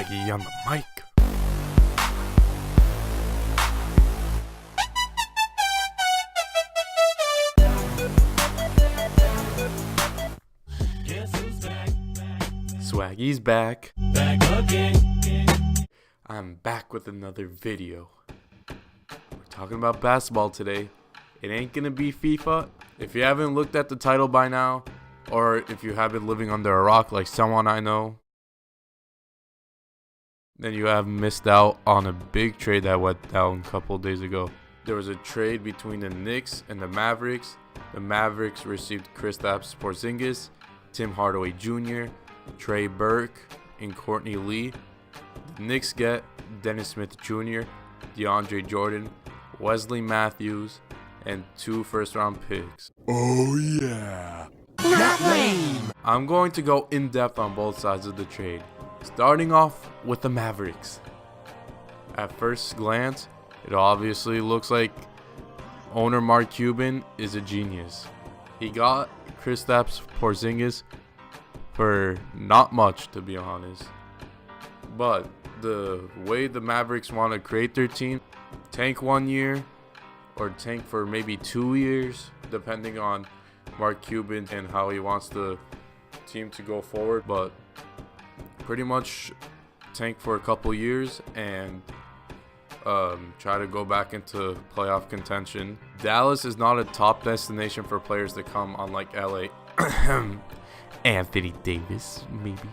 Swaggy on the mic. Swaggy's back. Back again. I'm back with another video. We're talking about basketball today. It ain't gonna be FIFA. If you haven't looked at the title by now, or if you have been living under a rock like someone I know, then you have missed out on a big trade that went down a couple days ago. There was a trade between the Knicks and the Mavericks. The Mavericks received Kristaps Porzingis, Tim Hardaway Jr., Trey Burke, and Courtney Lee. The Knicks get Dennis Smith Jr., DeAndre Jordan, Wesley Matthews, and 2 first-round picks. Oh yeah! Not lame! I'm going to go in-depth on both sides of the trade, starting off with the Mavericks. At first glance, it obviously looks like owner Mark Cuban is a genius. He got Kristaps Porzingis for not much, to be honest. But the way the Mavericks want to create their team, tank 1 year or tank for maybe 2 years, depending on Mark Cuban and how he wants the team to go forward. But pretty much tank for a couple years and try to go back into playoff contention. Dallas is not a top destination for players to come, unlike LA. Anthony Davis, maybe.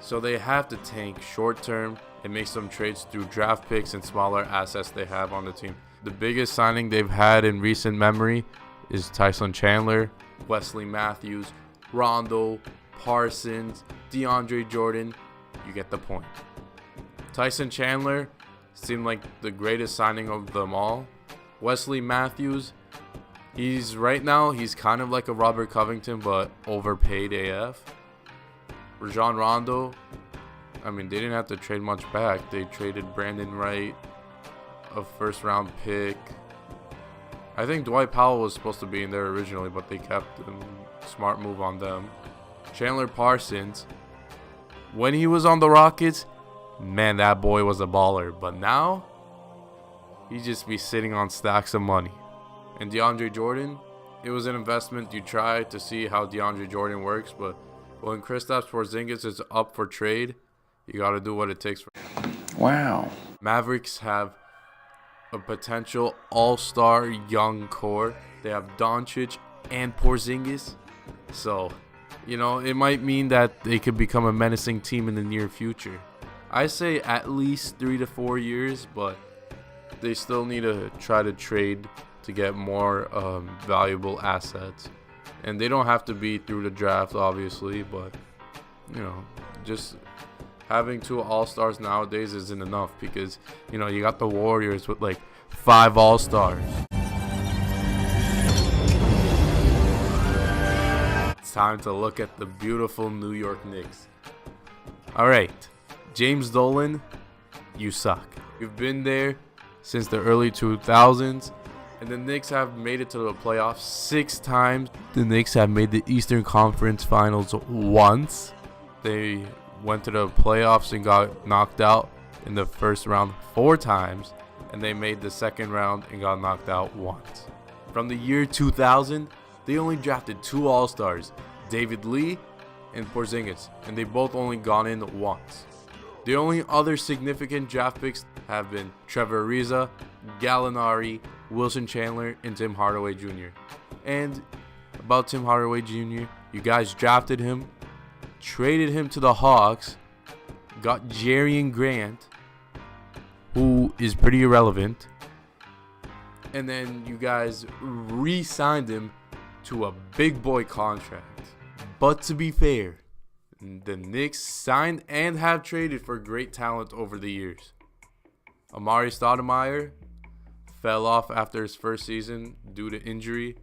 So they have to tank short term and make some trades through draft picks and smaller assets they have on the team. The biggest signing they've had in recent memory is Tyson Chandler, Wesley Matthews, Rondo, Parsons, DeAndre Jordan. You get the point. Tyson Chandler seemed like the greatest signing of them all. Wesley Matthews, he's kind of like a Robert Covington, but overpaid AF. Rajon Rondo, I mean, they didn't have to trade much back. They traded Brandon Wright, a first-round pick. I think Dwight Powell was supposed to be in there originally, but they kept him. Smart move on them. Chandler Parsons, when he was on the Rockets, man, that boy was a baller. But now, he just be sitting on stacks of money. And DeAndre Jordan, it was an investment. You try to see how DeAndre Jordan works, but when Kristaps Porzingis is up for trade, you got to do what it takes. Wow. Mavericks have a potential all-star young core. They have Doncic and Porzingis. So, it might mean that they could become a menacing team in the near future. I say at least 3 to 4 years, but they still need to try to trade to get more valuable assets. And they don't have to be through the draft, obviously, but, just having 2 all-stars nowadays isn't enough because, you got the Warriors with like 5 all-stars. It's time to look at the beautiful New York Knicks. All right, James Dolan, you suck. You've been there since the early 2000s. And the Knicks have made it to the playoffs 6 times. The Knicks have made the Eastern Conference Finals once. They went to the playoffs and got knocked out in the first round 4 times. And they made the second round and got knocked out once. From the year 2000, they only drafted 2 All-Stars, David Lee and Porzingis. And they both only gone in once. The only other significant draft picks have been Trevor Ariza, Gallinari, Wilson Chandler, and Tim Hardaway Jr. And about Tim Hardaway Jr., you guys drafted him, traded him to the Hawks, got Jerian Grant, who is pretty irrelevant, and then you guys re-signed him to a big boy contract. But to be fair, the Knicks signed and have traded for great talent over the years. Amari Stoudemire fell off after his first season due to injury.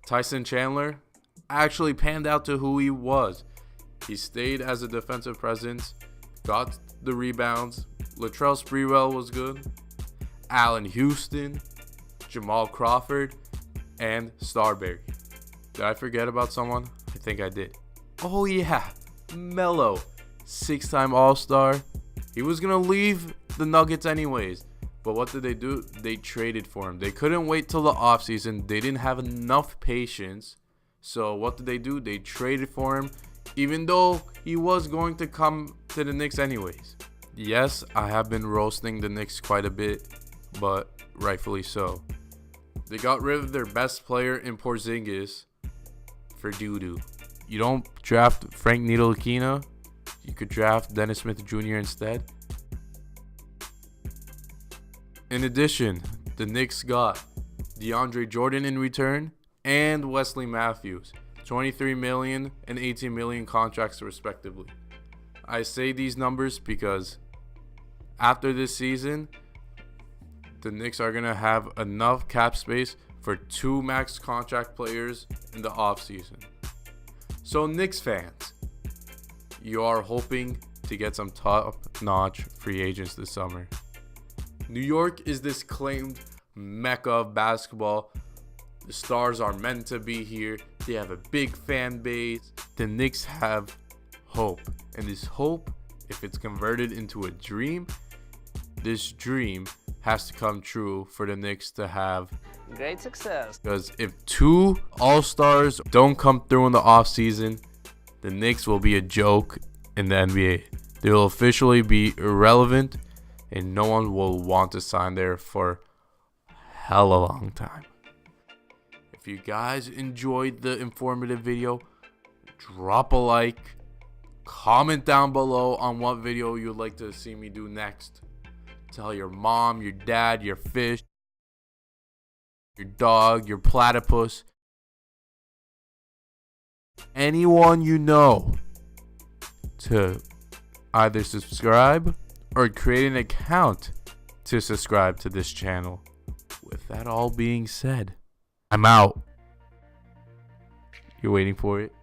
Tyson Chandler actually panned out to who he was. He stayed as a defensive presence, got the rebounds. Latrell Sprewell was good. Allen Houston, Jamal Crawford, and Starberry. Did I forget about someone? I think I did. Oh yeah, Melo. 6-time All-Star. He was going to leave the Nuggets anyways. But what did they do? They traded for him. They couldn't wait till the offseason. They didn't have enough patience. So what did they do? They traded for him, even though he was going to come to the Knicks anyways. Yes, I have been roasting the Knicks quite a bit, but rightfully so. They got rid of their best player in Porzingis for doo-doo. You don't draft Frank Ntilikina. You could draft Dennis Smith Jr. instead. In addition, the Knicks got DeAndre Jordan in return and Wesley Matthews, $23 million and $18 million contracts respectively. I say these numbers because after this season, the Knicks are going to have enough cap space for 2 max contract players in the offseason. So Knicks fans, you are hoping to get some top-notch free agents this summer. New York is this claimed mecca of basketball. The stars are meant to be here. They have a big fan base. The Knicks have hope. And this hope, if it's converted into a dream, this dream has to come true for the Knicks to have great success. Because if 2 All-Stars don't come through in the offseason, the Knicks will be a joke in the NBA. They will officially be irrelevant, and no one will want to sign there for hella long time. If you guys enjoyed the informative video, drop a like, comment down below on what video you'd like to see me do next. Tell your mom, your dad, your fish, your dog, your platypus, anyone you know to either subscribe or create an account to subscribe to this channel. With that all being said, I'm out. You're waiting for it?